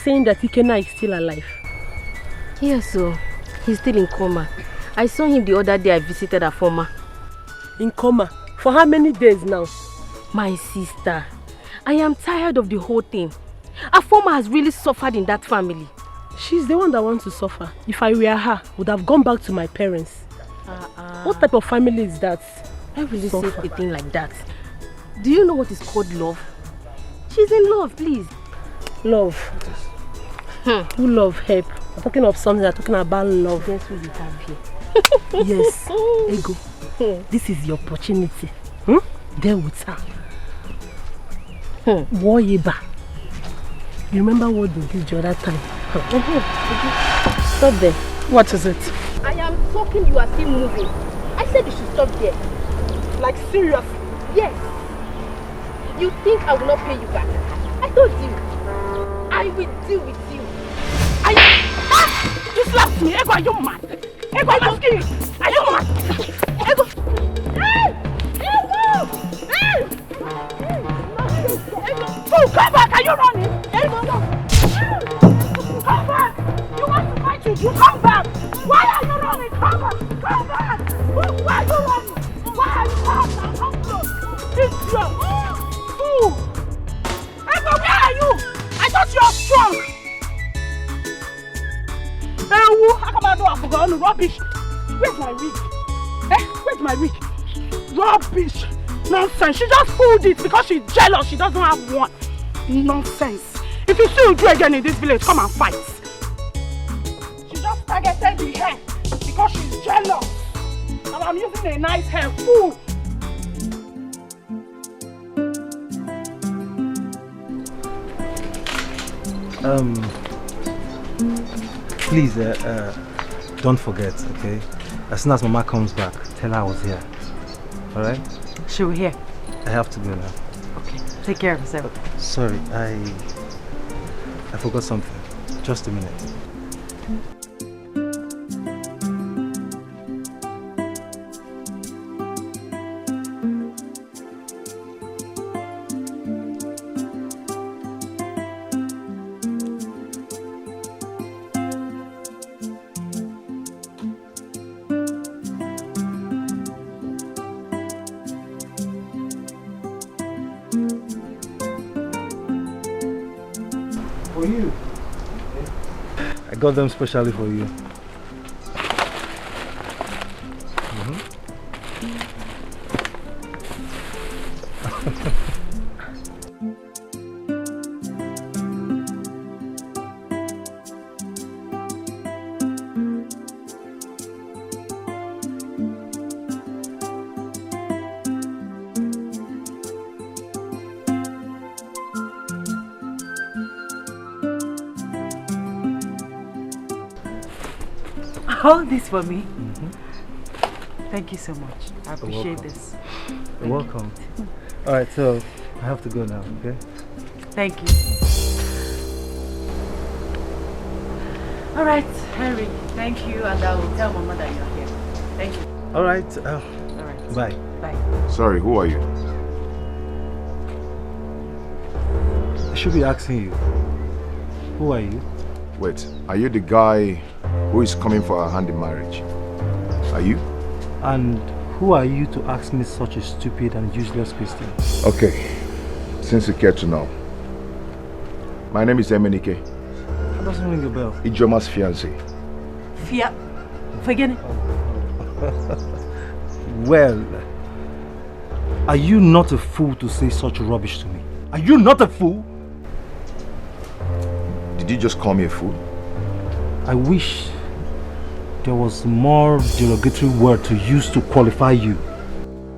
saying that Ikenna is still alive? Yes, so he's still in coma. I saw him the other day I visited Afoma. In coma? For how many days now? My sister, I am tired of the whole thing. Afoma has really suffered in that family. She's the one that wants to suffer. If I were her, I would have gone back to my parents. What type of family is that? I really say a thing like that. Do you know what is called love? She's in love, please. Love? Who love help? I'm talking of something, I'm talking about love. Guess who you have here? Yes, Ego. This is your opportunity. There with her. Woyeba. You remember what they did the other time? Stop there. What is it? I am talking, you are still moving. I said you should stop there. Like seriously? Yes. You think I will not pay you back? I told you. I will deal with you. You slapped me. Ego, are you mad? Ego, I'm asking you. Are you mad? Ego. Ego. Oh, come back. Are you running? Ego, no. Come back. You want to fight you? Come back. Why are you running? Come back. Come back. Why are you running? Why are you running? Come close. It's your fool. Ego, where are you? I thought you were strong. Rubbish. Where's my wig? Where's my wig? Rubbish. Nonsense. She just pulled it because she's jealous. She doesn't have one. Nonsense. If you still do again in this village, come and fight. She just targeted the hair because she's jealous. And I'm using a nice hair. Fool. Please, don't forget, okay? As soon as Mama comes back, tell her I was here. Alright? She will hear. I have to go now. Okay. Take care of yourself. Sorry, I forgot something. Just a minute. I got them specially for you. All this for me? Thank you so much. I appreciate this. You're welcome. Alright, so I have to go now, okay? Thank you. Alright, Henry, thank you, and I will tell Mama that you're here. Thank you. Alright, Alright. bye. Bye. Sorry, who are you? I should be asking you. Who are you? Wait, are you the guy who is coming for our hand in marriage? Are you? And who are you to ask me such a stupid and useless question? Okay, since you care to know. My name is Emenike. That doesn't ring a bell. Ijoma's fiancé. Forget it. Well, are you not a fool to say such rubbish to me? Are you not a fool? Did you just call me a fool? I wish there was more derogatory word to use to qualify you.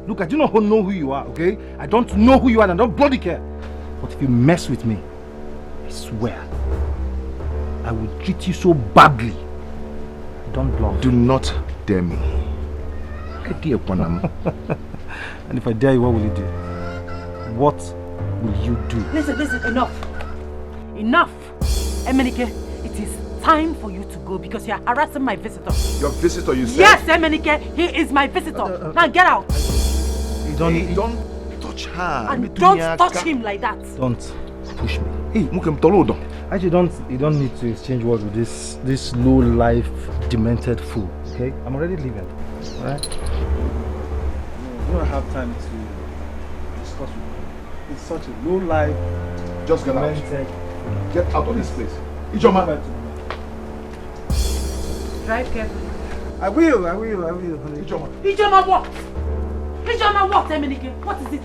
Look, I do not know who you are, okay? I don't know who you are and I don't bloody care. But if you mess with me, I swear, I will treat you so badly. Don't bluff. Do not dare me. And if I dare you, what will you do? What will you do? Listen, enough. Enough. Emenike, it is time for you to go because you are harassing my visitor. Your visitor, you said? Yes, Emenike, he is my visitor. Now get out. Don't touch her. And don't touch him like that. Don't push me. Hey, Mukem Tolodo. Actually, you don't need to exchange words with this low life, demented fool. Okay, I'm already leaving. All right. You don't have time to discuss with me. It's such a low life, Just get out. Get out of this place. Ijoma. Drive carefully. I will. Honey. Ijoma. Ijoma what? Ijoma what, Emenike? What is it?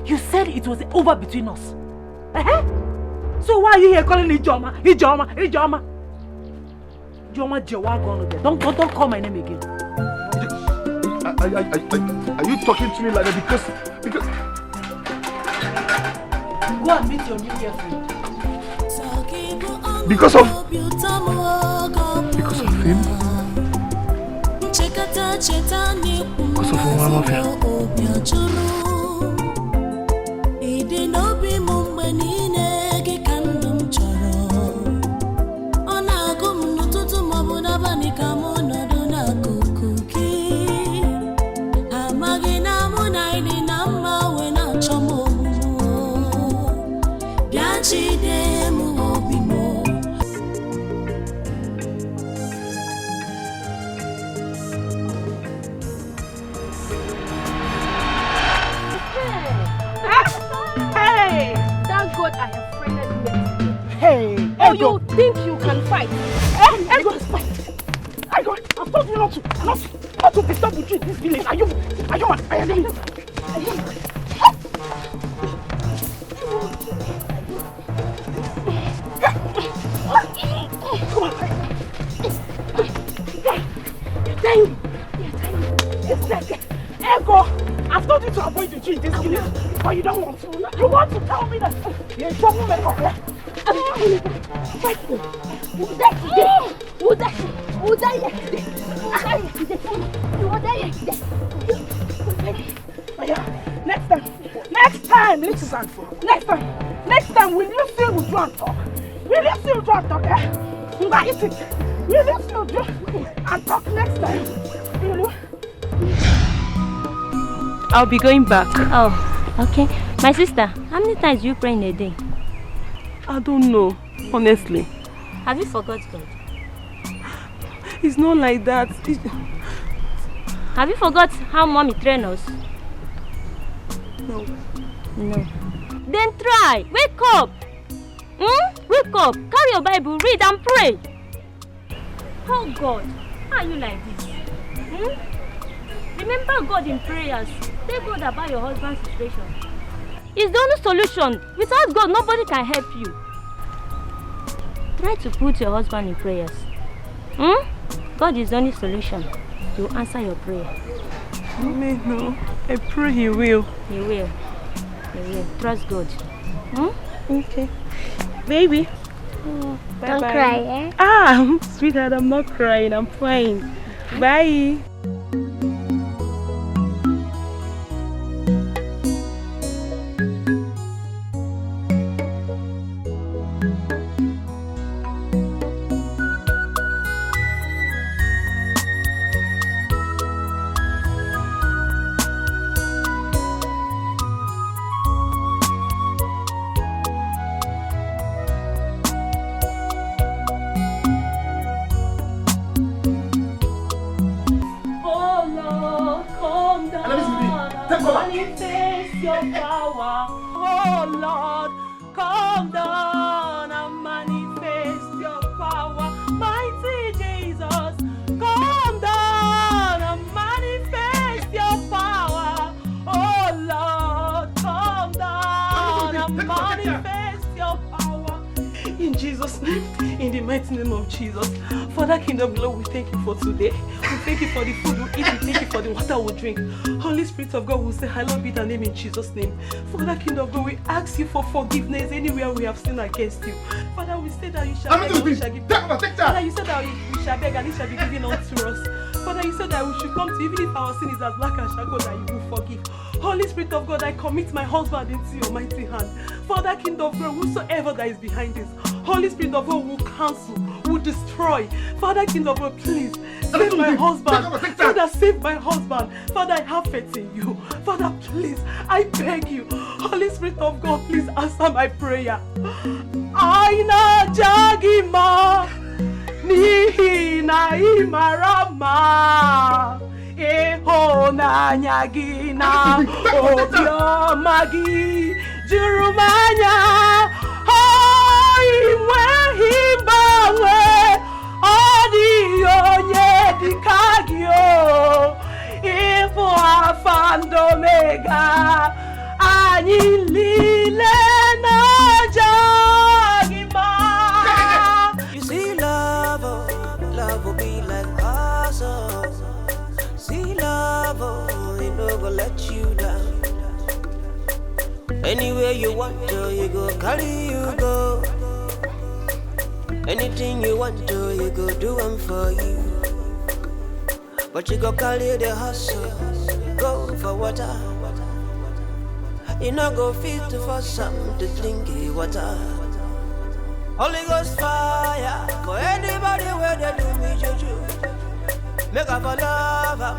You said it was over between us. So why are you here calling Ijoma? Ijoma Jewagon again. Don't call my name again. Are you talking to me like that because Go and meet your new girlfriend. because of him? Because of one mafia? Oh, you think you can fight? I got to fight. I've told you not to disturb with you in this village. Are you mad? Come on. You're dying. It's like Ego. I've told you to avoid the tree in this village, but you don't want to. You want to tell me that you're a troublemaker, yeah? Next time, will you see with you and talk? Will you see with you and talk, eh? Will you see with you and talk next time? Will you? I'll be going back. Oh, okay. My sister, how many times do you pray in a day? I don't know, honestly. Have you forgot God? It's not like that. Have you forgot how mommy trained us? No. Then try. Wake up. Wake up. Carry your Bible, read and pray. Oh God, how are you like this? Remember God in prayers. Tell God about your husband's situation. It's the only solution. Without God, nobody can help you. Try to put your husband in prayers. God is the only solution. He will answer your prayer. No. I pray He will. He will. Trust God. Okay. Baby. Bye-bye. Don't cry, eh? Sweetheart, I'm not crying. I'm fine. Bye. Jesus. Father, King of Glory, we thank you for today. We thank you for the food we eat. We thank you for the water we drink. Holy Spirit of God, we say, hallowed be thy name in Jesus' name. Father, King of Glory, we ask you for forgiveness anywhere we have sinned against you. Father, we say that you shall beg and we shall give. Father, you said that we shall beg and it shall be given unto us. Father, you said that we should come to you, even if our sin is as black as charcoal, that you will forgive. Holy Spirit of God, I commit my husband into your mighty hand. Father, King of Glory, whosoever that is behind this, Holy Spirit of God will counsel, will destroy. Father, King of glory, please save my husband. Father, save my husband. Father, I have faith in you. Father, please, I beg you. Holy Spirit of God, please answer my prayer. Aina jagima nihina imarama ehona nyagina obiomagi jurumanya iwe himbawe adionye dikagio ifo afandomega anyilile na jagima. You see love will be like awesome. See love, it no go let you down. Anywhere you want to, you go carry you go. Anything you want to, you go do them for you. But you go carry the hustle, go for water. You no go fit for some to drink water. Holy Ghost fire for anybody where they do me juju. Make up a lover,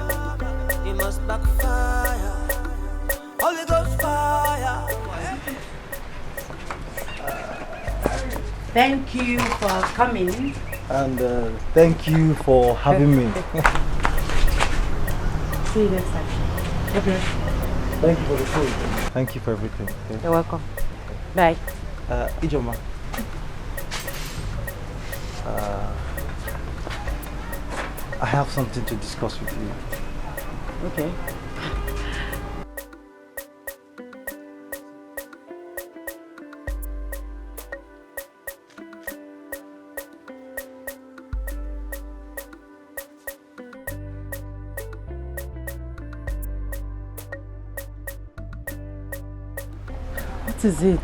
it must backfire. Holy Ghost fire. Thank you for coming. And thank you for having me. See you next time. Okay. Thank you for the food. Thank you for everything. Okay? You're welcome. Bye. Ijoma. I have something to discuss with you. Okay. What is it?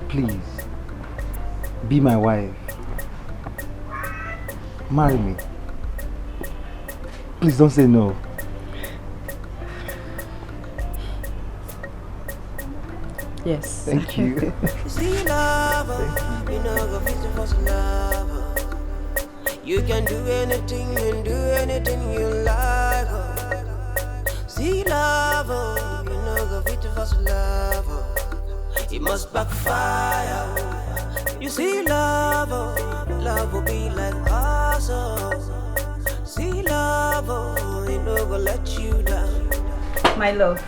Please, be my wife. Marry me. Please don't say no. Yes. Thank you. See love, you know go fit for love. You can do anything and do anything you like. See love, you know go fit for love. It must backfire. You see love, love will be like awesome. See love, it no go let you down. My love.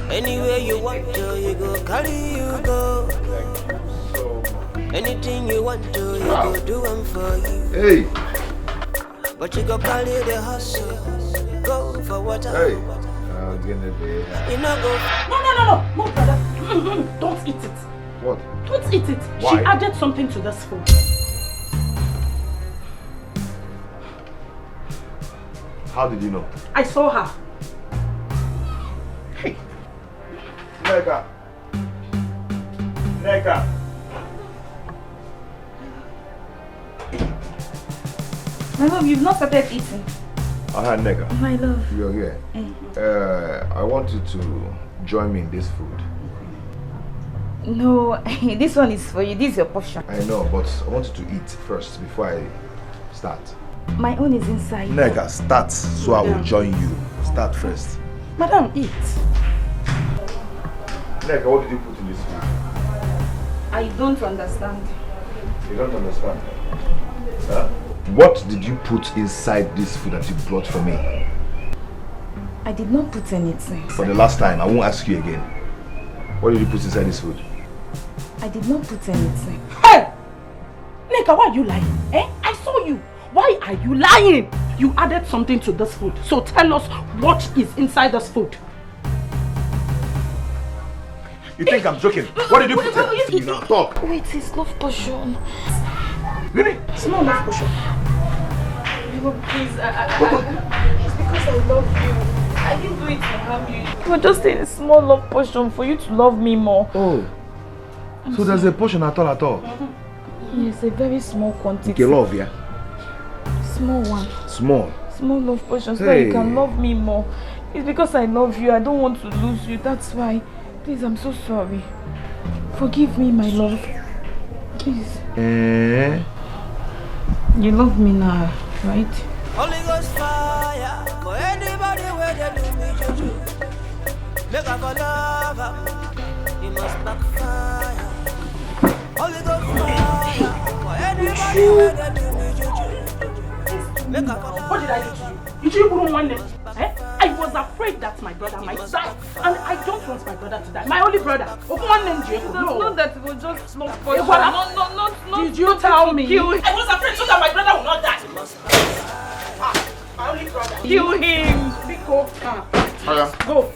Anywhere you want to, you go carry you go. Thank you so much. Anything you want to, you go do them for you. Hey! But you go carry the hustle, go for water. Hey! I'm gonna be You know go. No, brother. Don't eat it. What? Don't eat it. Why? She added something to this food. How did you know? I saw her. Hey! Nega! Nega! My love, you've not started eating. I had Nega. My love. You're here. I want you to join me in this food. No, this one is for you. This is your portion. I know, but I want you to eat first before I start. My own is inside. Nega, start so I will join you. Start first. Madam, eat. Nega, what did you put in this food? I don't understand. You don't understand? Huh? What did you put inside this food that you brought for me? I did not put anything. For the last time, I won't ask you again. What did you put inside this food? I did not put anything. Hey! Nika, why are you lying? Eh? I saw you. Why are you lying? You added something to this food. So tell us what is inside this food. You think I'm joking? What did you put in? You now talk. Wait, it's love potion. Really? It's not enough potion. Please, it's because I love you. I didn't do it to harm you. You were just saying a small love potion for you to love me more. Oh. So there's a portion at all? Yes, a very small quantity. Okay, love, yeah? Small one. Small? Small love potion so that you can love me more. It's because I love you. I don't want to lose you. That's why. Please, I'm so sorry. Forgive me, my love. Please. Eh? You love me now, right? Holy Ghost fire for anybody where they do me juju. Make a love, it must backfire. Holy Ghost fire for anybody where they do me juju. Make a What did I do to you? You didn't put on one name. I was afraid that my brother might die, and I don't want my brother to die. My only brother. Open one name, Jay. No. Not that it was just not for Did you tell me? I was afraid so that my brother will not die. My only brother. Kill him. Go. Go.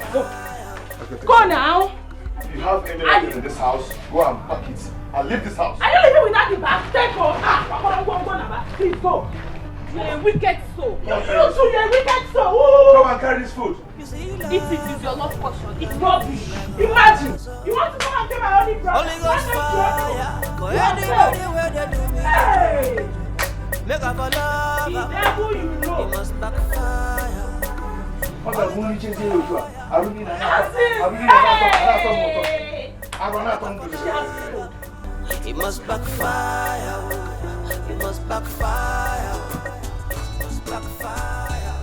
Go now. If you have anything in this house, go and pack it. And leave this house. Are you leaving without the bag? Take go. Please go. You're a wicked soul. You're a wicked soul. Come and carry this food. Eat it is your love portion. It's rubbish. Imagine. You want to come and take my only brother. Holy Ghost fire for anybody where they do me. Hey! Make a love, The devil you know. it must backfire. It must backfire. It must backfire. It must backfire.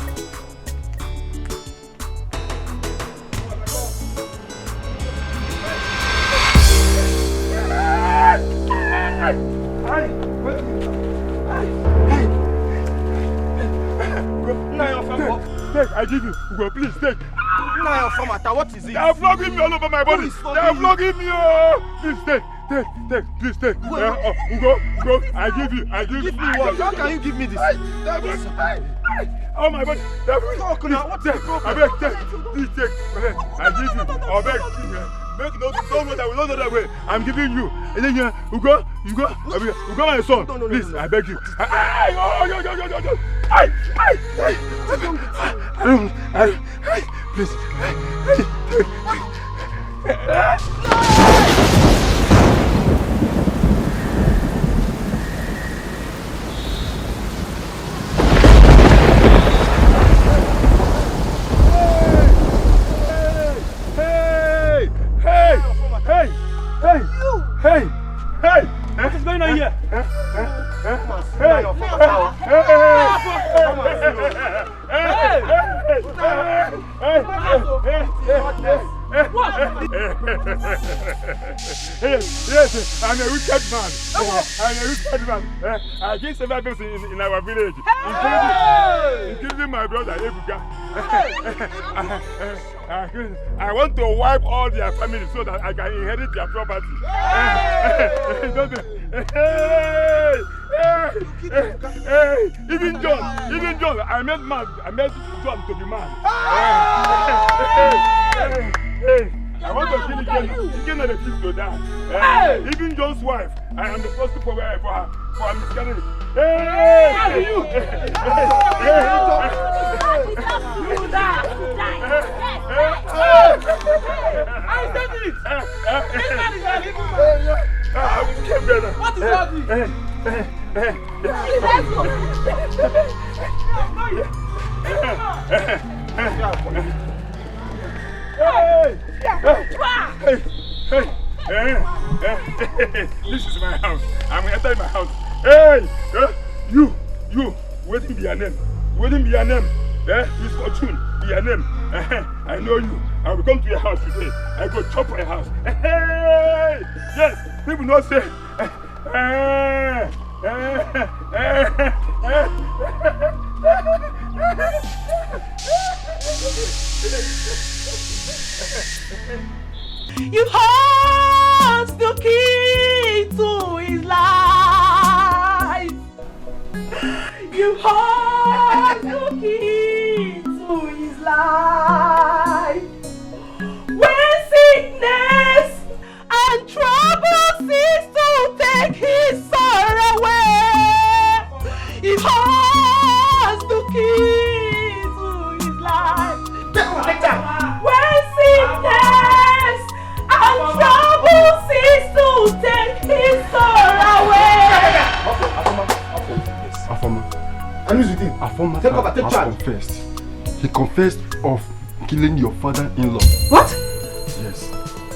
Take, I give you. Ugo, please take. What is it? They are flogging me all over my body. They are flogging me. Please take, please take. Ugo, I give you. Give me what? How can you give me this? Oh my body. Talk now. What's the problem? I beg, take. Please take. I give you. I beg. Make no know that way. I'm giving you. And then Ugo, my son. Please, I beg you. Please. Hey! What is going on here? Yes, I'm a wicked man. I killed several people in our village, including my brother Ebuka. I want to wipe all their families so that I can inherit their property. Even John, I met John to be mad. I want to kill him. He cannot refuse to die. Even John's wife, I am the first to provide for her miscarriage. You die. I said it. What is that? Let's go. This is my house. I'm entering my house. Hey, you, waiting be your name. This fortune be your name. I know you. I will come to your house today. I go chop your house. Hey, yes, people not say. You hold the key to his life. You hold the key to his life. When sickness and trouble cease to take his sorrow away, he holds the key to his life. When sickness and trouble cease to take his sorrow away. Afoma. I'm with him. Afoma Take charge. confessed. He confessed of killing your father-in-law. What? Yes.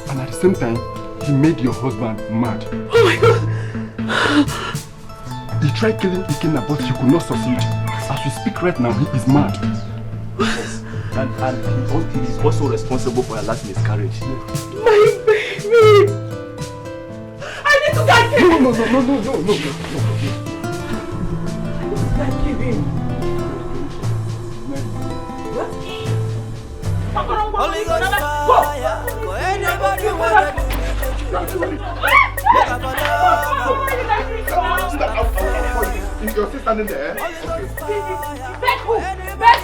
And at the same time, He made your husband mad. Oh my God! He tried killing Ikenna, but he could not succeed. As we speak right now, he is mad. Yes. And he is also responsible for her last miscarriage. My baby! I need to get him! No. I need to get him. Holy Ghost fire, for anybody wanna do You're still standing there? Okay. Beg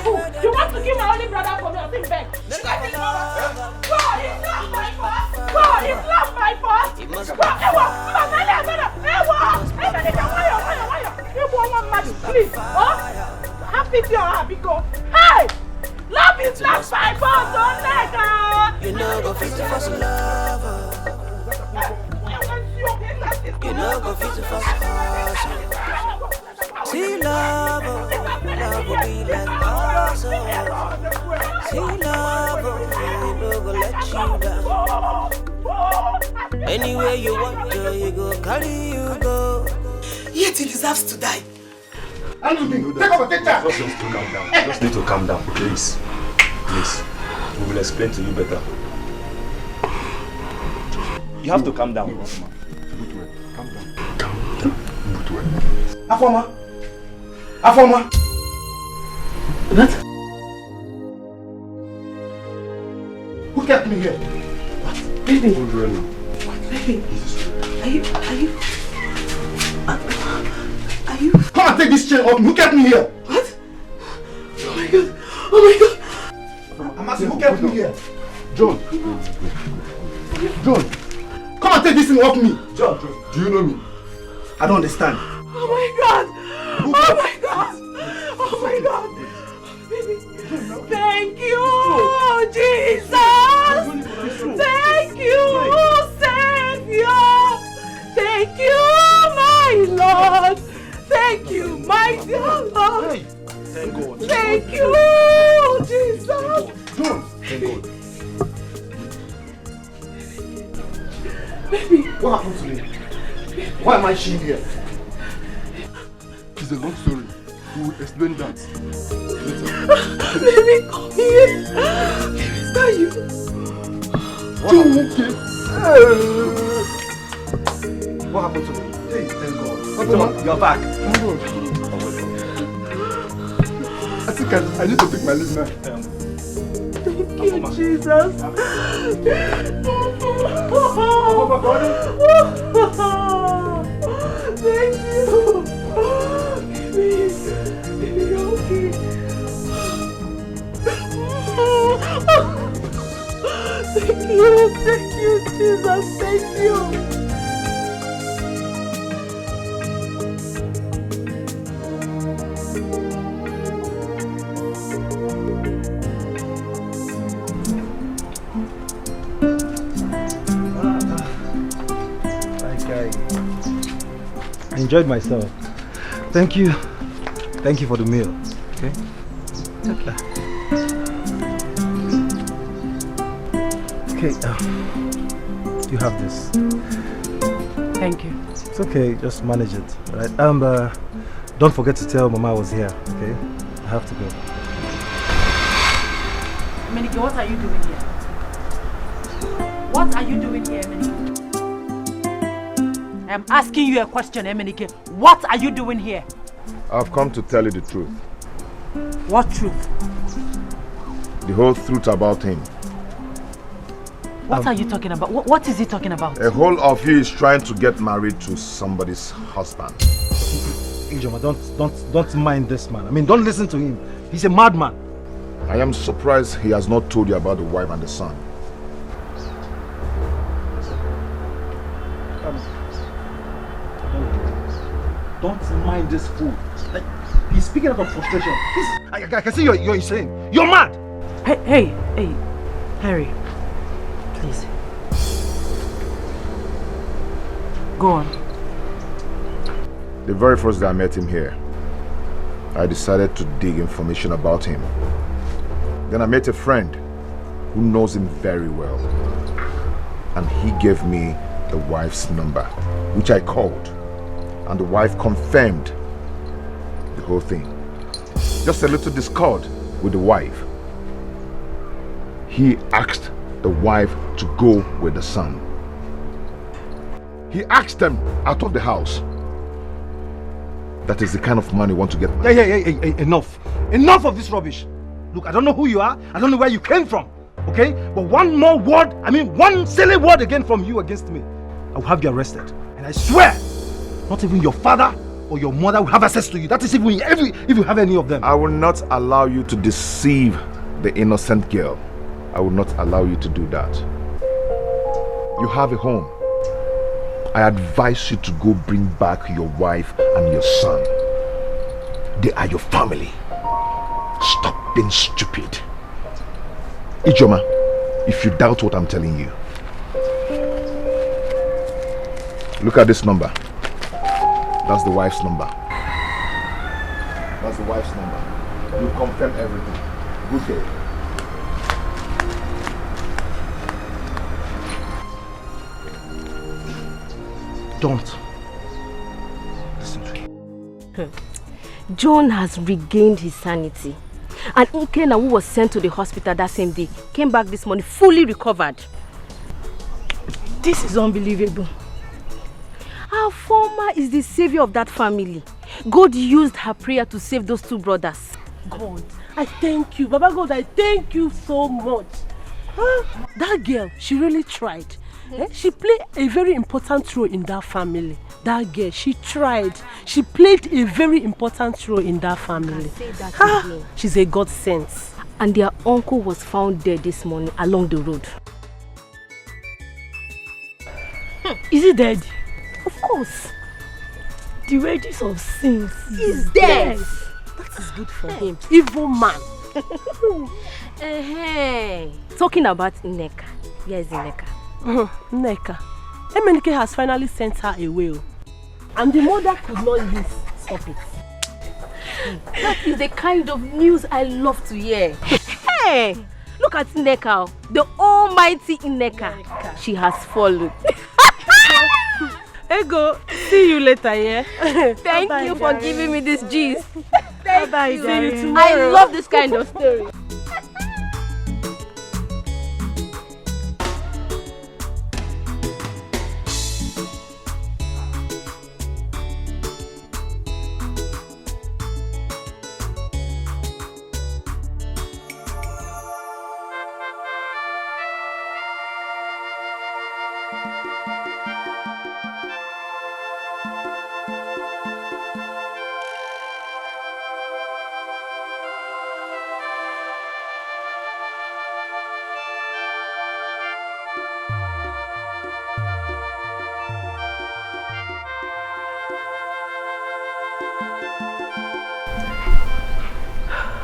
who? You want to kill my only brother for me? I think beg. God, it's not my fault. God, it's not my fault. Please, have pity on her because, hey, love is not my fault, don't let her. You know go fit for some lover. You know go fit for some passion. See love will be like awesome. See love, you know go let you down. Anywhere you want to, you go carry you go. Yet he deserves to die. Take over, take charge. Just need to calm down. Just need to calm down, please. Please. We will explain to you better. You have to calm down. Calm down. Afoma! What? Who kept me here? What? Baby. What? Baby. Are you? Come and take this chain off me. Who kept me here? What? Oh my God. Oh my God. I'm asking, who kept me here? John. Come and take this thing off me. John, do you know me? I don't understand. Oh my God. Oh my God. Oh my God. Baby. Thank you, Jesus. Thank you, Savior. Thank you, my Lord. Thank you, my dear Lord. Thank God. Thank you, Jesus. Thank God. Baby. What happened to me? Why am I shame here? It's a long story. We will explain that later. Baby, come here. Baby, is that you? What happened to me? Hey, thank God. John, you're back. I think I need to take my leave now. Thank you, Jesus. Thank you. Baby, you're okay. Thank you, Jesus. Thank you. I enjoyed myself. Thank you. Thank you for the meal. Okay? Okay. Okay, you have this. Thank you. It's okay, just manage it. Right? Don't forget to tell Mama I was here, okay? I have to go. Emenike, what are you doing here? What are you doing here, Emenike? I'm asking you a question, Emenike. What are you doing here? I've come to tell you the truth. What truth? The whole truth about him. What are you talking about? What is he talking about? A whole of you is trying to get married to somebody's husband. Ijoma, don't mind this man. I mean, don't listen to him. He's a madman. I am surprised he has not told you about the wife and the son. Don't mind this fool. Like, he's speaking out of frustration. I can see you're insane. You're mad. Hey, Harry. Please. Go on. The very first day I met him here, I decided to dig information about him. Then I met a friend who knows him very well. And he gave me the wife's number, which I called, and the wife confirmed the whole thing. Just a little discord with the wife. He asked the wife to go with the son. He asked them out of the house. That is the kind of man you want to get married. Yeah, enough. Enough of this rubbish. Look, I don't know who you are. I don't know where you came from. Okay? But one more word, one silly word again from you against me, I will have you arrested. And I swear, not even your father or your mother will have access to you. That is if you have any of them. I will not allow you to deceive the innocent girl. I will not allow you to do that. You have a home. I advise you to go bring back your wife and your son. They are your family. Stop being stupid. Ijoma, if you doubt what I'm telling you, look at this number. That's the wife's number. That's the wife's number. You confirm everything. Good day. Don't listen to him. John has regained his sanity. And Ikena, who was sent to the hospital that same day, came back this morning fully recovered. This is unbelievable. Our former is the savior of that family. God used her prayer to save those two brothers. God, I thank you. Baba God, I thank you so much. That girl, she really tried. She played a very important role in that family. That girl, she tried. She played a very important role in that family. She's a godsend. And their uncle was found dead this morning along the road. Is he dead? Of course. The wages of sins is death. That is good for him. Evil man. Talking about Nneka. Where is Nneka? Nneka. Emenike has finally sent her away. And the mother could not stop it. That is the kind of news I love to hear. Hey! Look at Nneka. The almighty Nneka. She has followed. Ego, see you later, yeah? Thank you for giving me this gist. Thank you. See you tomorrow. I love this kind of story.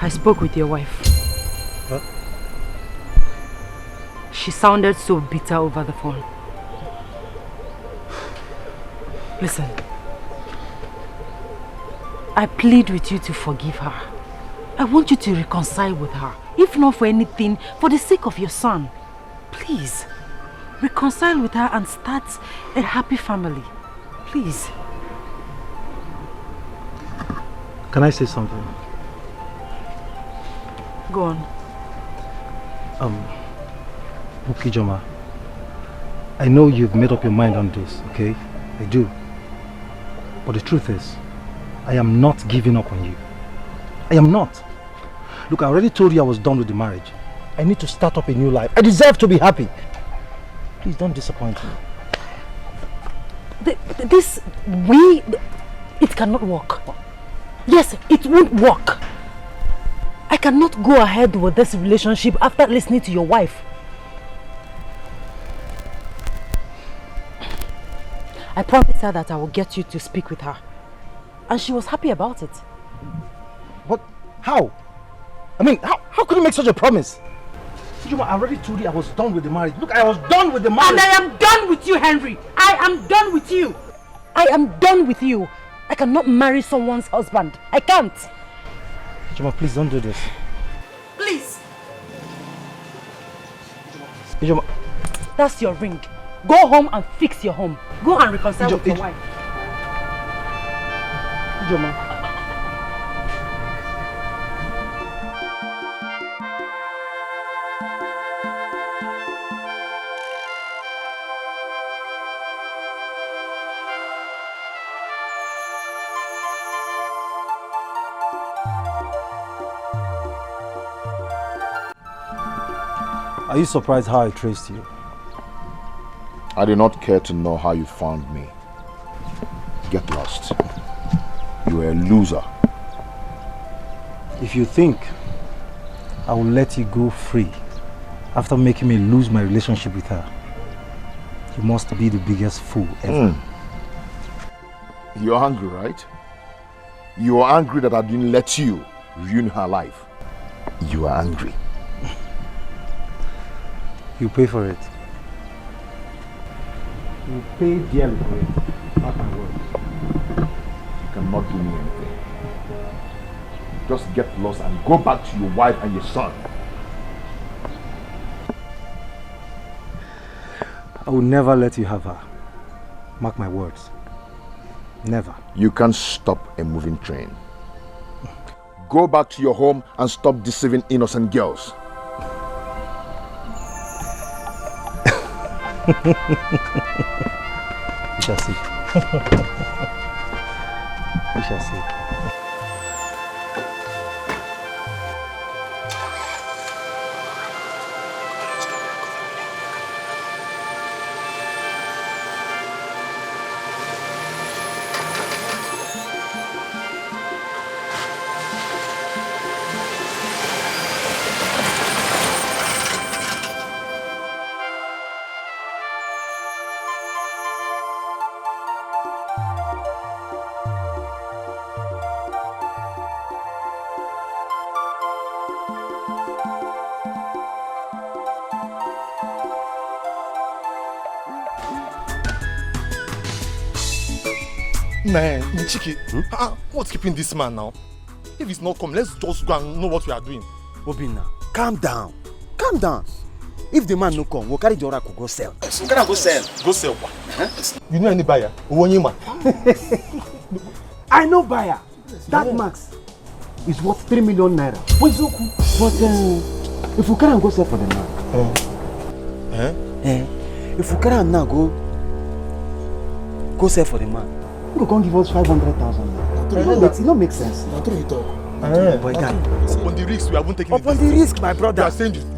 I spoke with your wife. Huh? She sounded so bitter over the phone. Listen, I plead with you to forgive her. I want you to reconcile with her. If not for anything, for the sake of your son. Please, reconcile with her and start a happy family. Please. Can I say something? Go on. Ijoma, I know you've made up your mind on this, okay? I do. But the truth is, I am not giving up on you. I am not. Look, I already told you I was done with the marriage. I need to start up a new life. I deserve to be happy. Please don't disappoint me. It cannot work. Yes, it won't work. I cannot go ahead with this relationship after listening to your wife. I promised her that I will get you to speak with her. And she was happy about it. What? How? I mean, how could you make such a promise? Ijoma, I already told you I was done with the marriage. Look, I was done with the marriage. And I am done with you, Henry. I am done with you. I am done with you. I cannot marry someone's husband. I can't. Ijoma, please don't do this. Please. Ijoma. That's your ring. Go home and fix your home. Go and reconcile with your wife. Ijoma. Are you surprised how I traced you? I do not care to know how you found me. Get lost. You are a loser. If you think I will let you go free after making me lose my relationship with her, you must be the biggest fool ever. You're angry, right? You are angry that I didn't let you ruin her life. You are angry. You pay for it. You pay dearly for it. Not my words. You cannot do me anything. Just get lost and go back to your wife and your son. I will never let you have her. Mark my words. Never. You can't stop a moving train. Go back to your home and stop deceiving innocent girls. We shall see. We shall see. Man, Chiki, what's keeping this man now? If he's not coming, let's just go and know what we are doing. Obinna, calm down. Calm down. If the man no come, we'll carry the oracle go sell. So can I go sell? Go sell what? You know any buyer? Man. I know buyer. That Max is worth 3 million naira. But if we can't go sell for the man, if we can't now go sell for the man, you can't give us 500,000. It don't make sense. Boy, guy. On the risk, we haven't taken. Upon the risk, my brother. You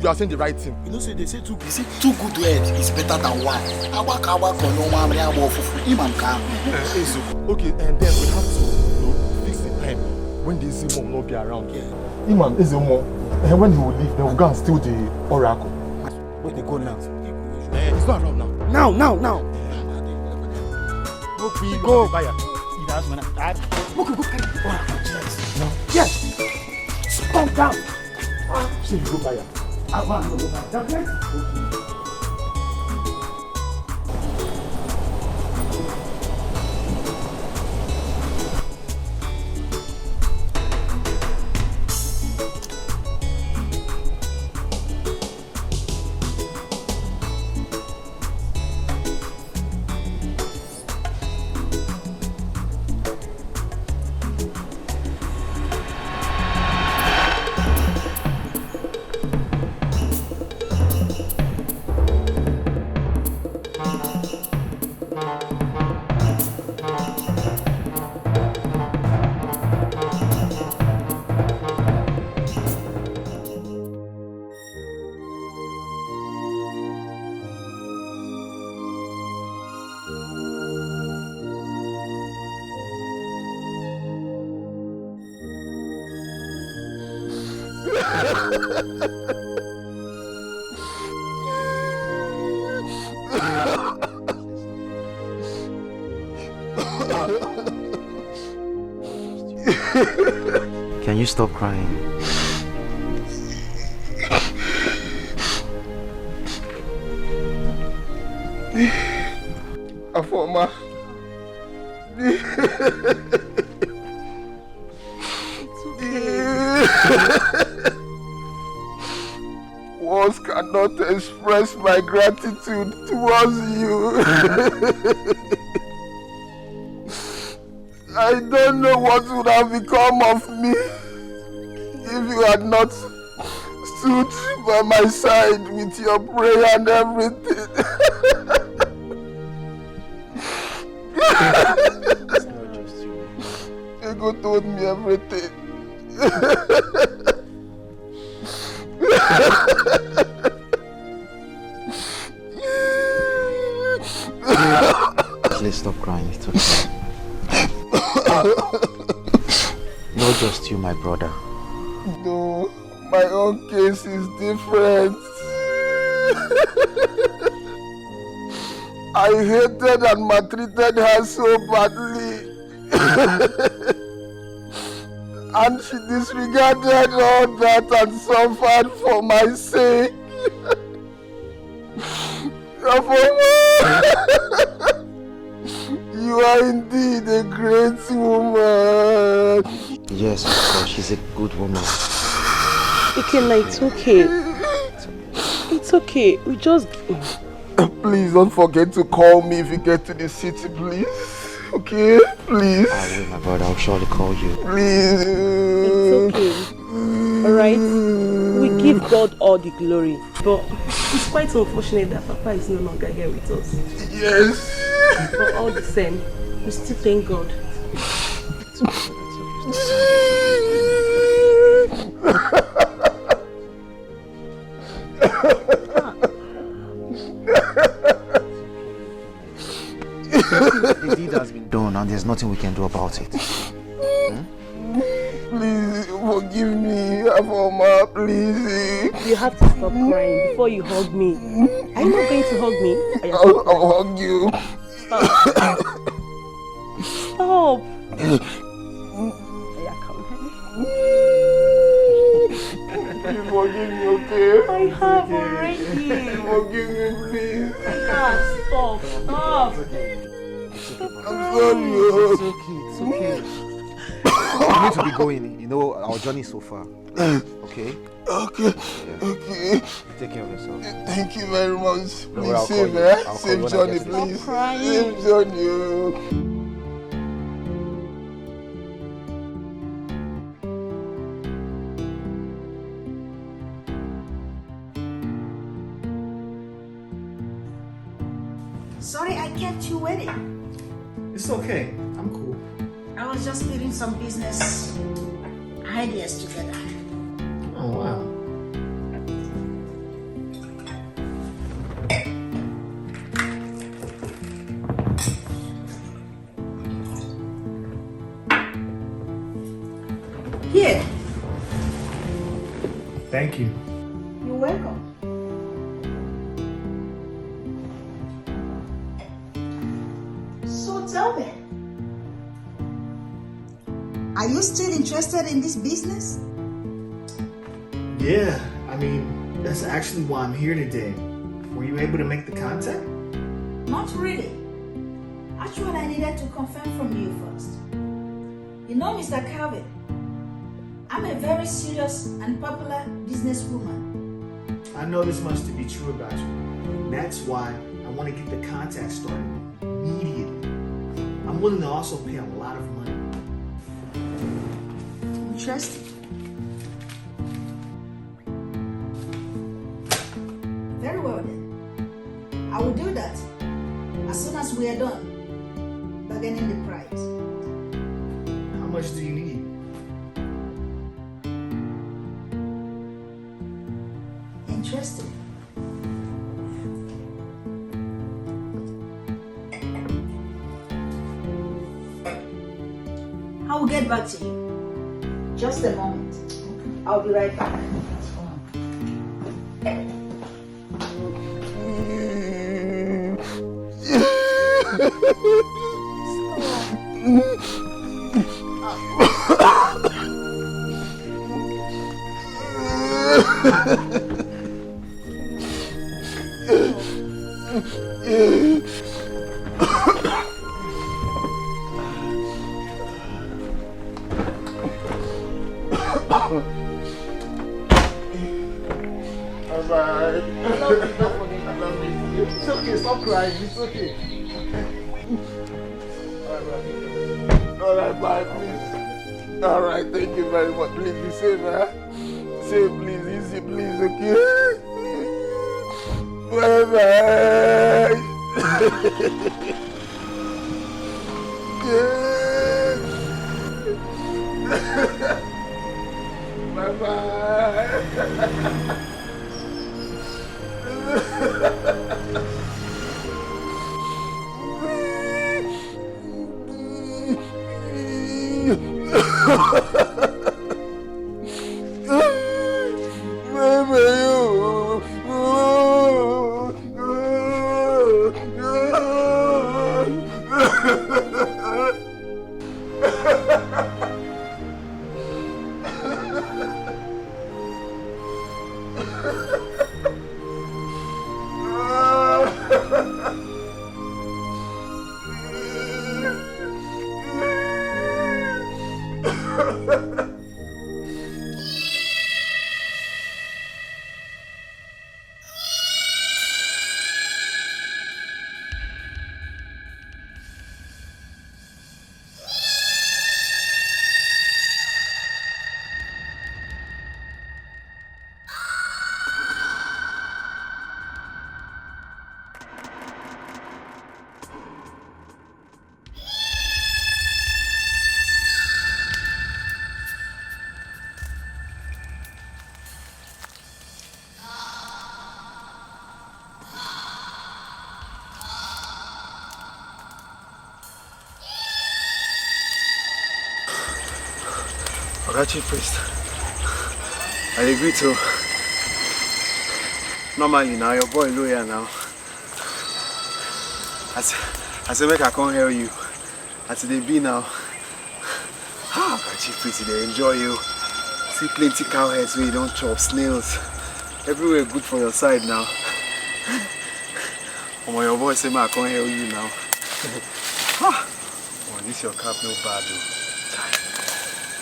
are saying the right thing. You know, say they say two good heads is better than one. Okay, and then we have to fix the time when the Zimo will not be around. Iman is and when he will leave, then we'll go and steal the oracle. Where they go now? It's not around now. Now. We go. Buyer. Go carry the oracle. Yes. Calm down. Say you go buy her. I want to go buy that place. Can you stop crying? Afoma. What can cannot express my gratitude towards you. I don't know what would have become of me if you had not stood by my side with your prayer and everything. Ego told me everything. Please stop crying, it's okay. Not just you, my brother. No, my own case is different. I hated and maltreated her so badly. And she disregarded all that and suffered for my sake. You are indeed a great woman. Yes, of course, she's a good woman. Ikenna, it's okay. It's okay. We just... Please don't forget to call me if you get to the city, please. Okay? Please. I will, my brother. I'll surely call you. Please. It's okay. Alright? We give God all the glory. But it's quite unfortunate that Papa is no longer here with us. Yes. But all the same, we still thank God. The deed has been done and there's nothing we can do about it. Please forgive me, Afoma, please. You have to stop crying before you hug me. Are you not going to hug me? I'll hug you. Stop. Stop. Yeah, come You forgive me, okay? I have already. Forgive me, please. Stop. Stop. I'm sorry. It's okay. We need to be going. You know, our journey so far. Okay? Okay. Yeah. Okay. Take care of yourself. Thank you very much. No, Please save, save Johnny, please. Save Johnny. Sorry I kept you waiting. It's okay. I'm cool. I was just putting some business ideas together. Oh, wow. Here. Thank you. You're welcome. So tell me, are you still interested in this business? Yeah, I mean, that's actually why I'm here today. Were you able to make the contact? Not really. Actually, I needed to confirm from you first. You know, Mr. Calvin, I'm a very serious and popular businesswoman. I know this much to be true about you. That's why I want to get the contact started immediately. I'm willing to also pay a lot of money. Interesting. Very well then. I will do that as soon as we are done bargaining the price. How much do you need? Interesting. I will get back to you. Just a moment. I'll be right back. Bye-bye. love you. Don't forget I love you. It's okay. Stop crying. It's okay. Alright, bye, please. Alright, thank you very much. Please be safe, huh? Safe, please. Easy, please, okay? Bye-bye. Chief Priest, I agree to. Normally now, your boy lawyer now. I say make I can't hear you. As they be now. Chief Priest, they enjoy you. See plenty cowheads where you don't chop snails. Everywhere good for your side now. When your boy say I can't hear you now. This your cap no bad though.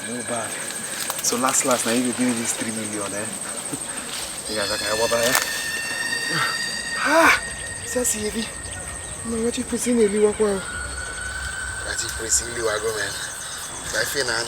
No bad. So last now you give me this 3 million, eh? You guys are kind of what, eh? That's heavy. Man, what you pressing the liwa kwa? What you pressing the liwa go, man? By Finan.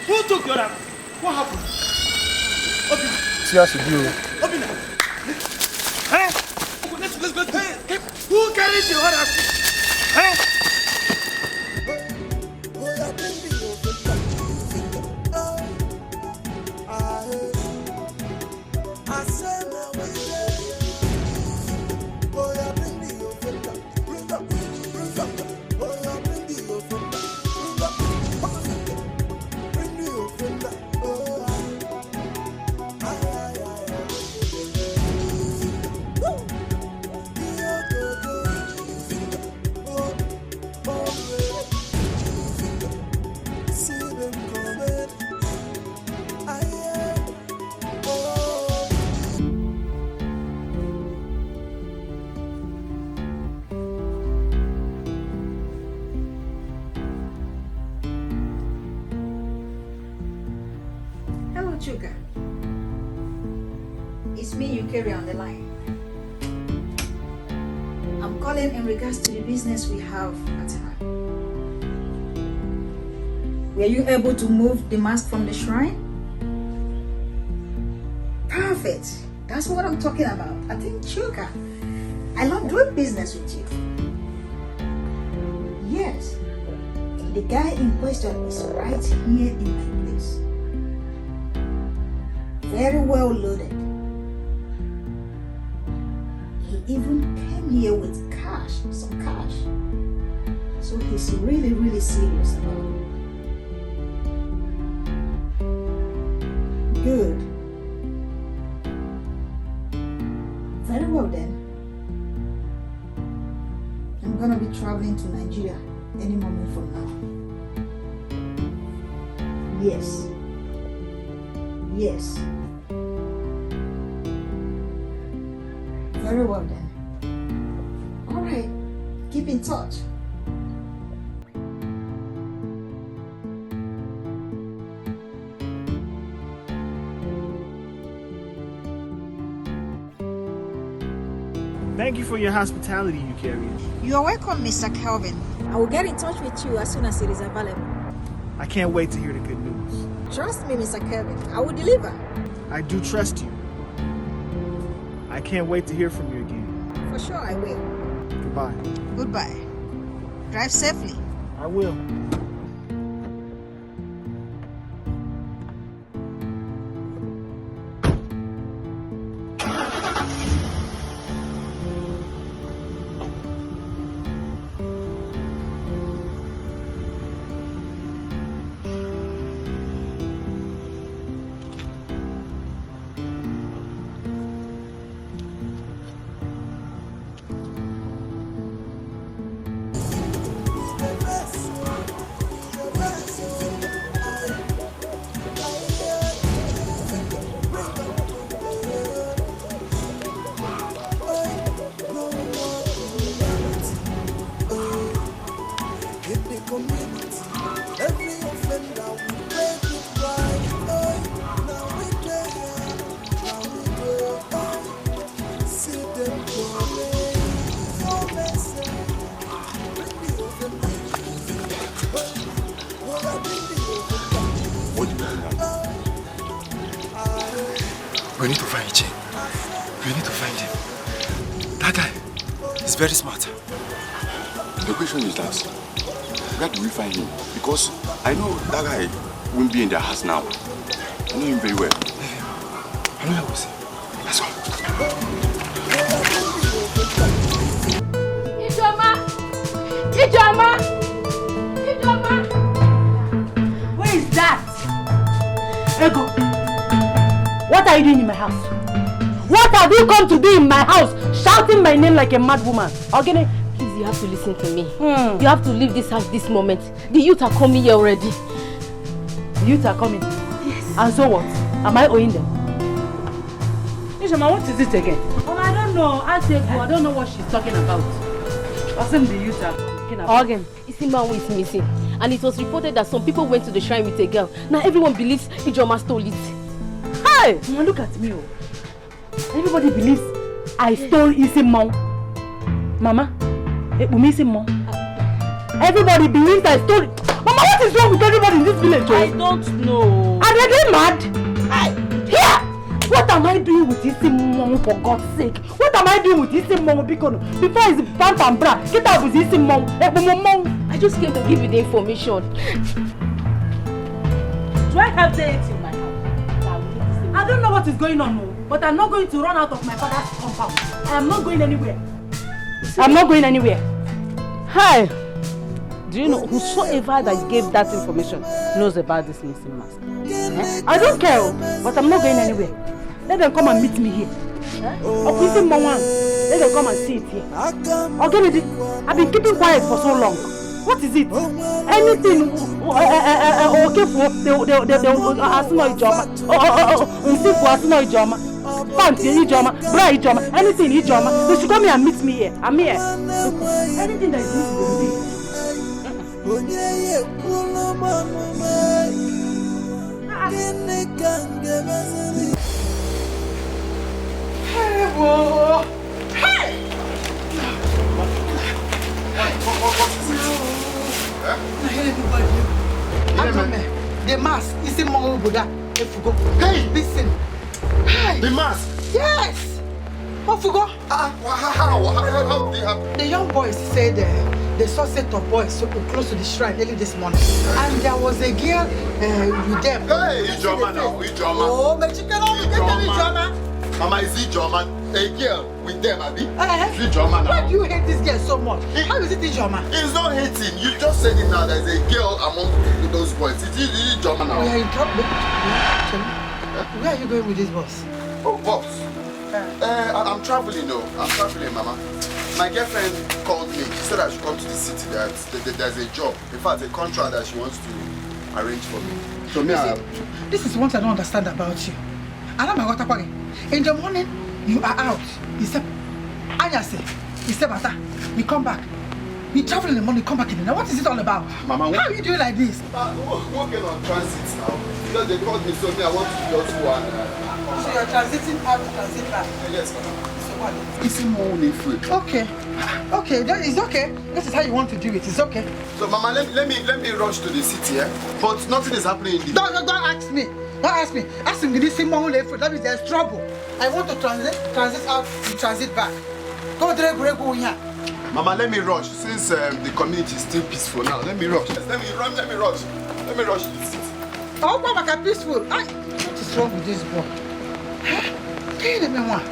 Who took your arm? What happened? See how she do. Hey! Let's go. Hey! Who carried your arm? Hey! Chuka, it's me you carry on the line. I'm calling in regards to the business we have at hand. Were you able to move the mask from the shrine? Perfect. That's what I'm talking about. I think Chuka, I love doing business with you. Yes, the guy in question is right here in my place. Very well loaded. He even came here with cash, some cash. So he's really, really serious about it. Good. Very well then. I'm gonna be traveling to Nigeria any moment from now. Yes. Yes. Very well then. Alright. Keep in touch. Thank you for your hospitality, you carry. You are welcome, Mr. Calvin. I will get in touch with you as soon as it is available. I can't wait to hear the good news. Trust me, Mr. Calvin. I will deliver. I do trust you. I can't wait to hear from you again. For sure I will. Goodbye. Goodbye. Drive safely. I will. We need to find Ichi. We need to find him. That guy is very smart. The question is that, where do we find him? Because I know that guy won't be in their house now. I know him very well. I know how we see. Let's go. Ijoma! Where is that? Ego, what are you doing in my house? What have you come to do in my house, shouting my name like a mad woman? Ogene, please, you have to listen to me. You have to leave this house this moment. The youth are coming here already. The youth are coming? Yes. And so what? Am I owing them? Ijoma, what is it again? Oh, I don't know. I don't know what she's talking about. Wasn't the youth are talking about? Again, Isimawu is missing. And it was reported that some people went to the shrine with a girl. Now everyone believes Ijoma stole it. Hey! Now look at me. Everybody believes I stole Isimawu. Mama, Isimawu. Everybody believes I stole it. Mama, what is wrong with everybody in this village? I don't know. Are they mad? Here! What am I doing with Isimawu, for God's sake? What am I doing with Isimawu? Before it's pant and bra, get out with Isimawu. I just came to give you the information. Do I have dates in my house? I don't know what is going on, but I'm not going to run out of my father's compound. I am not going anywhere. I'm not going anywhere. Hi! Do you know whosoever that gave that information knows about this missing mask? I don't care, but I'm not going anywhere. Let them come and meet me here. Let them come and see it here. Okay, I've been keeping quiet for so long. What is it? Anything okay for they asino ijoma. Nsifu asino ijoma. Panty ijoma, bra ijoma, anything ijoma. They should come here and meet me here. I'm here. Anything that is missing. The mask is in Mongo Buddha. Hey, listen. Hey. The mask? Yes. What forgot? How did it happen? The young boys said they saw a set of boys so close to the shrine early this morning. And there was a girl with them. Hey, Ijoma now, Ijoma. Oh, but you cannot get Ijoma. Mama, is Ijoma a girl with them, Abi? Is Ijoma now? Why do you hate this girl so much? How is it Ijoma? It's not hating. You just said it now. There's a girl among those boys. It's Ijoma now. We are in trouble. Where are you going with this boss? Oh, boss. I'm traveling, no. I'm traveling, Mama. My girlfriend called me. She said I should come to the city. That there's a job. In fact, a contract that she wants to arrange for me. So me, this is what I don't understand about you. In the morning, you are out. You said, Anya said, you said, Bata, you come back. You travel in the morning, come back in the night. What is it all about? Mama, how are you doing like this? Working on transit now. Because they called me, so me, I want to just go and... So you're transiting out to transit back? Yes, Mama. So what? It's only free. Okay. Okay, it's okay. This is how you want to do it. It's okay. So, Mama, let me rush to the city, eh? But nothing is happening in the... Don't ask me. Don't ask me. Ask me this thing only free. That means there's trouble. I want to transit out to transit back. Go here. Mama, let me rush. Since the community is still peaceful now, let me rush. Let me rush. Let me rush to the city. Oh, Mama, peaceful. What is wrong with this boy? Let me one.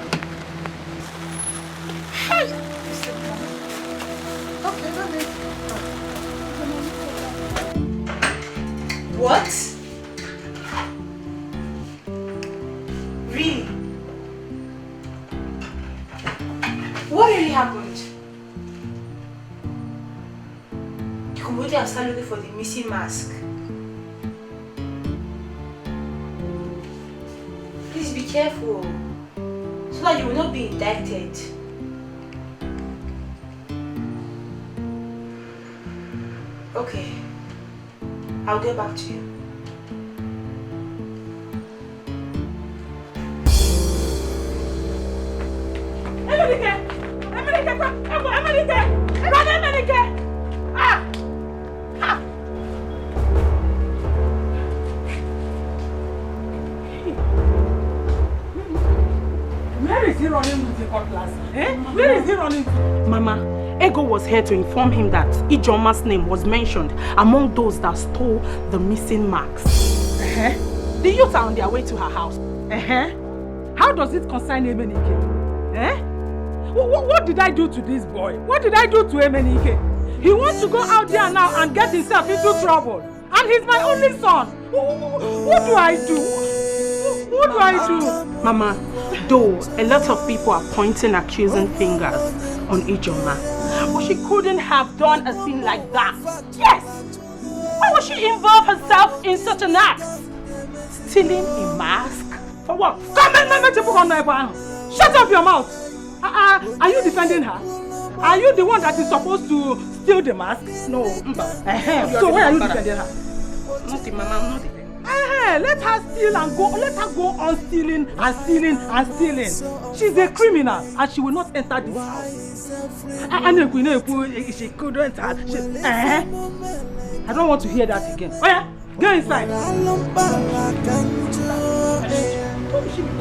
Okay, let me. What? Really? What really happened? The community have started looking for the missing mask. Please be careful, so that you will not be indicted. Okay, I'll get back to you. Where is he running with the cutlass? Where is he running to? Mama, Ego was here to inform him that Ijoma's name was mentioned among those that stole the missing marks. The youths are on their way to her house. How does it concern Emenike? What did I do to this boy? What did I do to Emenike? He wants to go out there now and get himself into trouble. And he's my only son. What do I do? What do I do? Mama, though a lot of people are pointing accusing fingers on Ijoma, but she couldn't have done a thing like that. Yes! Why would she involve herself in such an act? Stealing a mask? For what? Come on, shut up your mouth! Are you defending her? Are you the one that is supposed to steal the mask? No. So why are you defending her? Nothing, Mama, I'm not defending her. Let her steal and go. Let her go on stealing and stealing and stealing. She's a criminal and she will not enter this house. She couldn't have. I don't want to hear that again. Oh yeah, go inside.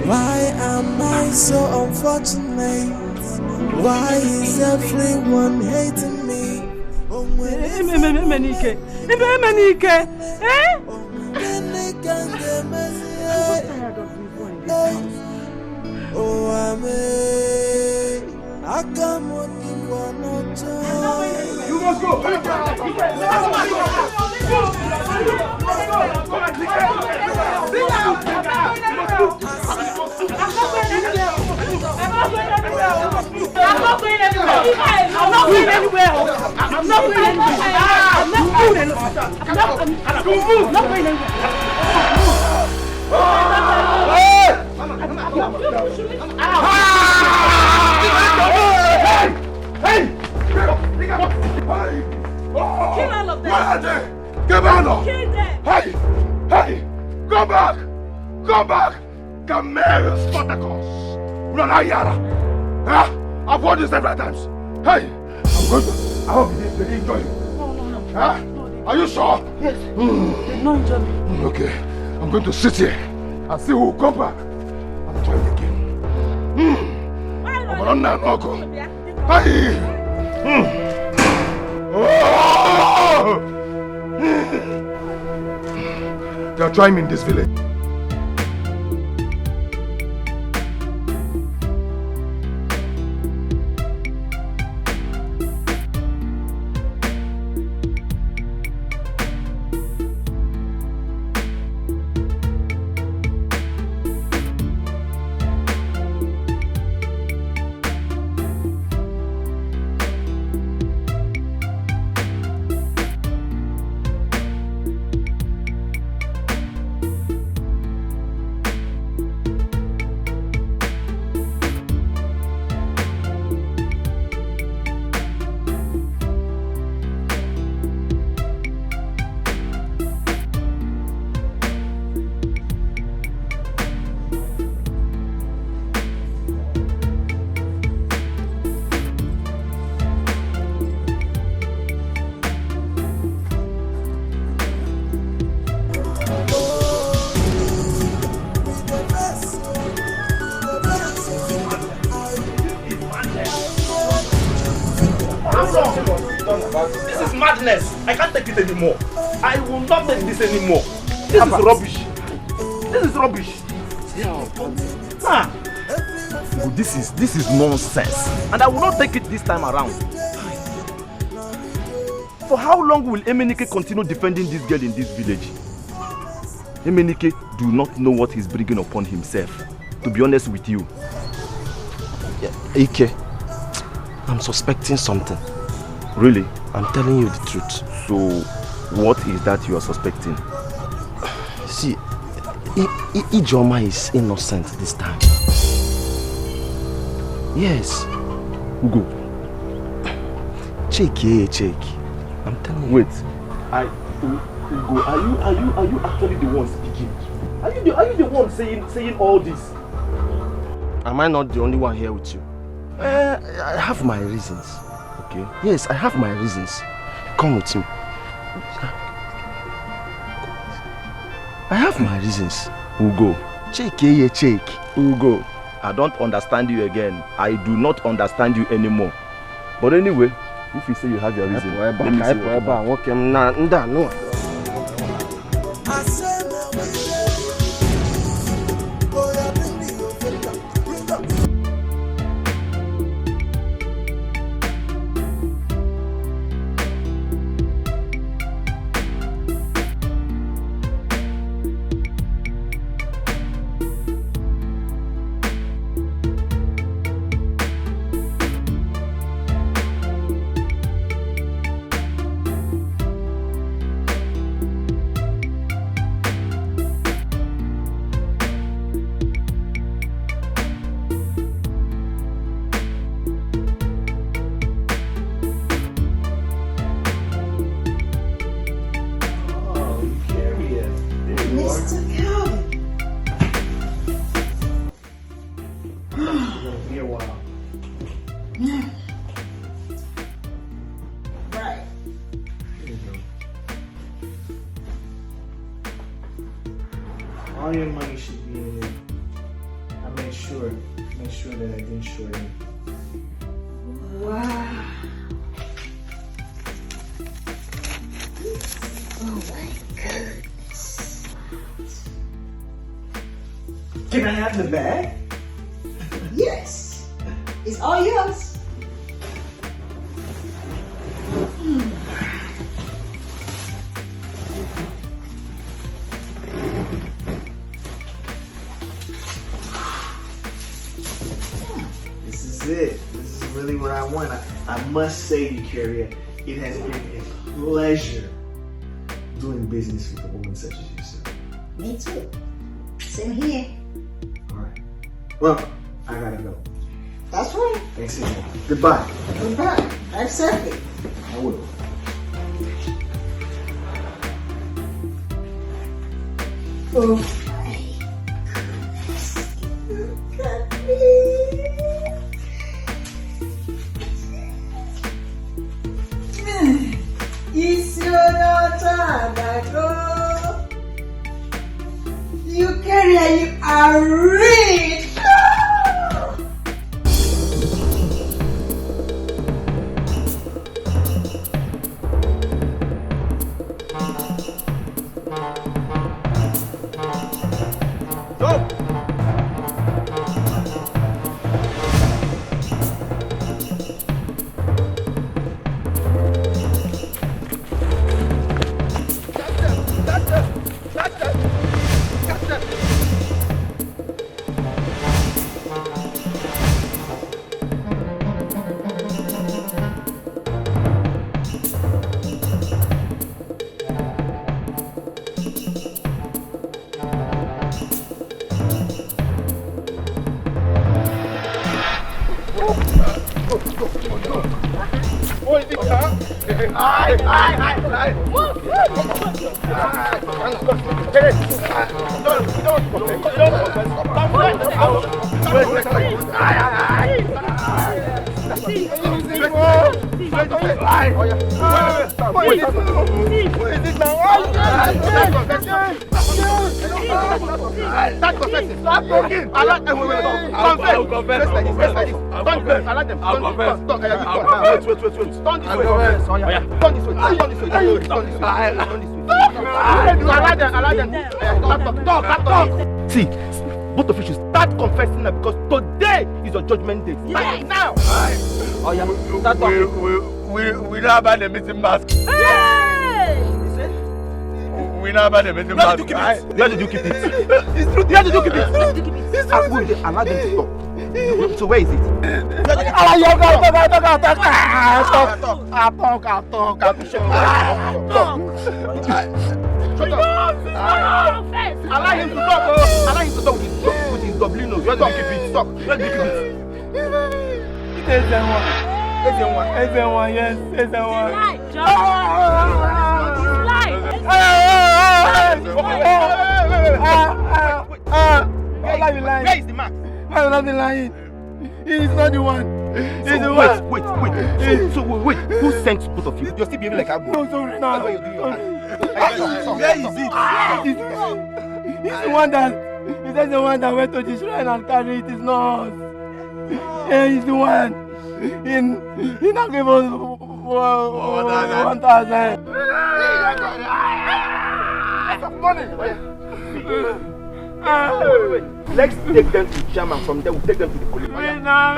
Why am I so unfortunate? Why is everyone hating me? Emenike. Oh, I come on you must go. Kill all of them. Where are they? Get back now. Kill them. Hey, go back. Come here, Spartacus. Yara. I've warned you several times. Hey, I'm going to. I hope they enjoy you. No. Are you sure? Yes. They don't enjoy me. Okay, I'm going to sit here and see who will come back and try me again. I'm on that knuckle. Hey. They are trying me in this village. This is madness. I can't take it anymore. I will not take this anymore. This is rubbish. This is rubbish. This is nonsense. And I will not take it this time around. For how long will Emenike continue defending this girl in this village? Emenike do not know what he's bringing upon himself. To be honest with you. Yeah, Ike, I'm suspecting something. Really? I'm telling you the truth. So, what is that you are suspecting? See, Ijoma is innocent this time. Yes. Ugo. Check. I'm telling you. Wait. Ugo, are you actually the one speaking? Are you the one saying all this? Am I not the only one here with you? I have my reasons. Okay. Yes, I have my reasons. Come with me. I have my reasons. Ugo. Check. Ugo, I don't understand you again. I do not understand you anymore. But anyway, if you say you have your reason, let me see what no. All your money should be in it. I made sure that I didn't short it. Wow. Oh my goodness. Can I have the bag? Yes. It's all yours. This is really what I want. I must say, Eukarya, it has been a pleasure doing business with a woman such as yourself. Me too. Same here. Alright. Well, I gotta go. That's right. Thanks again. Goodbye. Goodbye. Accept it. I will. Oh my goodness. Look at me. It's your daughter, Dago. Eukarya, you are rich. Start confessing. Start talking. Wait. Confess. Confess like this. Don't confess. Allow them. Don't confess. Wait. Turn this way. Turn this way. Allow them. Talk. See, both of you should start confessing now because today is your judgment day. Start now. Oh yeah. Start talking. We know about the missing mask. We know about the missing mask. Where did you keep it? It's true. Where did you keep it? Allow them to talk. So where is it? Talk. Allow him to talk. Allow him to talk with his doubly nose. Where did you keep it? Talk. Where did you keep it? Yes. Where is the mark? I will not be lying. He's not the one. He's the one. Wait. So wait. Who sent both of you? You're still behaving like a boy. No, sorry, no. That's why you're doing your hand. Where is it? He's the one that. He's the one that went to the shrine and carried it. It's not. Yeah, he's the one. He not give us 1,000. Money. Wait. Let's take them to Jam and from there we'll take them to the police. Wait now.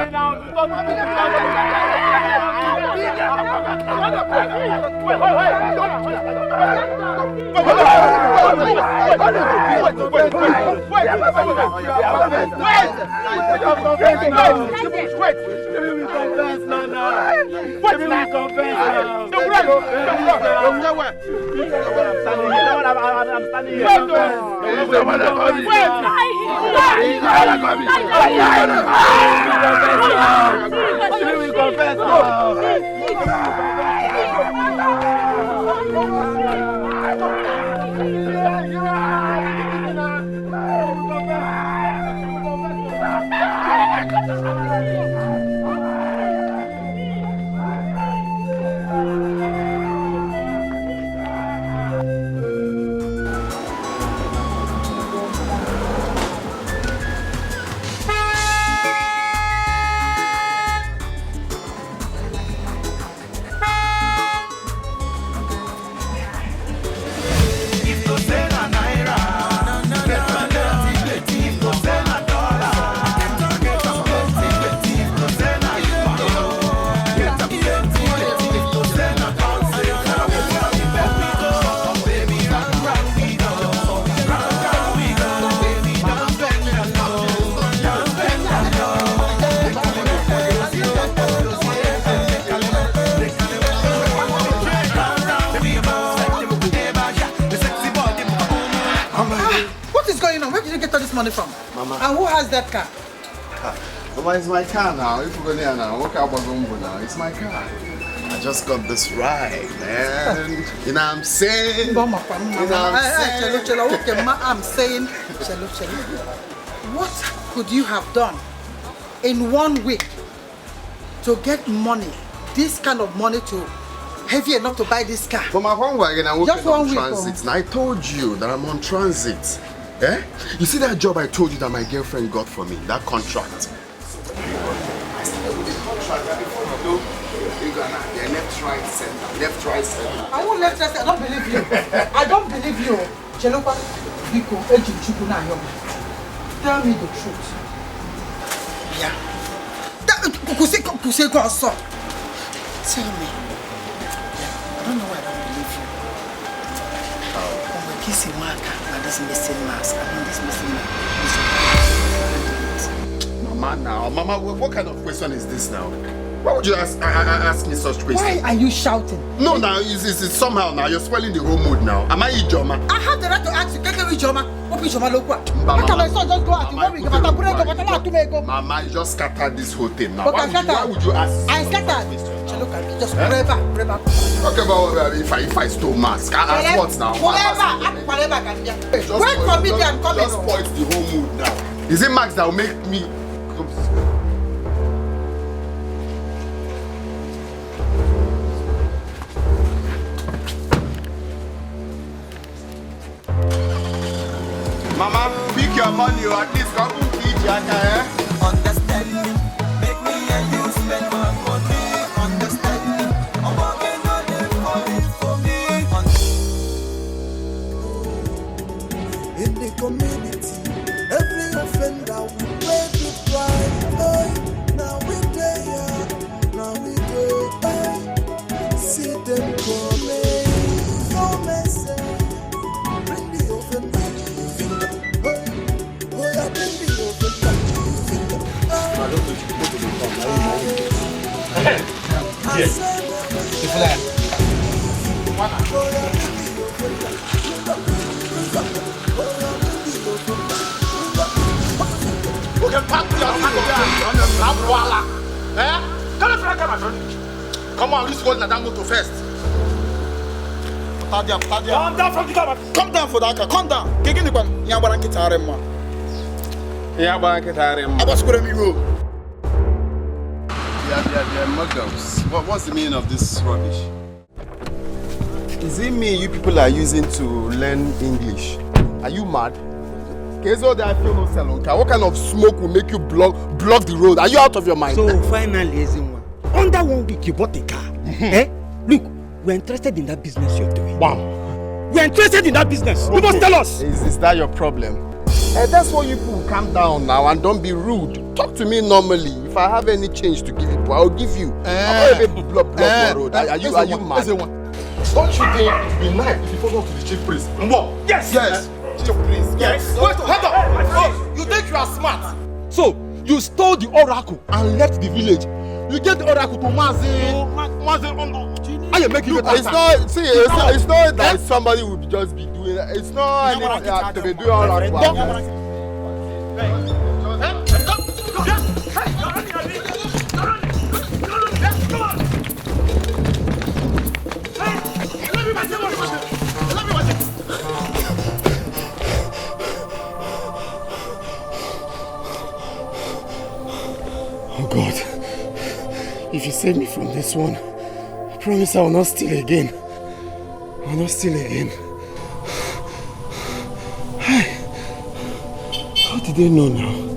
Money from? Mama. And who has that car? Mama, it's my car now. If you go there now, what car was now? It's my car. I just got this right, man. You know what I'm saying? You know what I'm saying? What could you have done in 1 week to get money, this kind of money to heavy enough to buy this car? For my one wagon, I'm just working 1 on week. transit. And I told you that I'm on transit. Eh? You see that job I told you that my girlfriend got for me, that contract? I started with the contract before you know, they're left, right, center. I won't left, right, center. I don't believe you. I don't believe you. Chelopa, Biko, Eji, Chukuna, Yomi. Tell me the truth. Yeah. Tell me. I don't know why I don't believe you. When we kiss him, this missing mask. I mean, this missing mask. Mama, what kind of question is this now? Why would you ask me such questions? Why are you shouting? No, now it's somehow now you're spoiling the whole mood now. Am I Ijoma? I have the right to ask you. Keke Ijoma, what Ijoma lokwa? How can my son just go out in 1 week? Mama, you just scattered this whole thing now. Why would you ask? I scattered. Look at me, just forever. Okay, but if I stole mask, I ask what now? Whatever can be. Wait for me, I'm coming. Just spoil the whole mood now. Is it Max that will make me? Mama, pick your your money, or at least come to eat your car. Understand me, make me and you spend my money. Understand me, I'm working on it for me. In the community, every offender will pay the price. Hey, now we there, now we go. Hey, see them coming, no mercy. Bring the offender. Hey, oh yeah, bring the offender. Yes. The flag. Okay, pack your come on, let's hold that motor first. Come down from the car. Come down for that car. Come down. Get in the car. Yeah, but I can't tell him. Yeah, but I can't tell him. I was going to be rude. Yeah, muggles. What's the meaning of this rubbish? Is it me you people are using to learn English? Are you mad? Kezo, I feel no salon car. What kind of smoke will make you block the road? Are you out of your mind? So finally, under 1 week you bought a car. Look, we're interested in that business you're doing. Wow. We're interested in that business. Okay. You must tell us. Is that your problem? That's why you people calm down now and don't be rude. Talk to me normally. If I have any change to give you, I'll give you. I'm not a block the road. Are you mad? Don't you think it'd be nice if you follow to the chief priest? Yes. Chief priest. Yes. Wait, hold on. Oh, you think you are smart? So you stole the oracle and left the village. You get the oracle to Mazi. Are you making it? It's not that somebody will just be doing it. It's not anything to be doing oracle. Oh God, if you save me from this one, I promise I will not steal again. I will not steal again. How did they know now?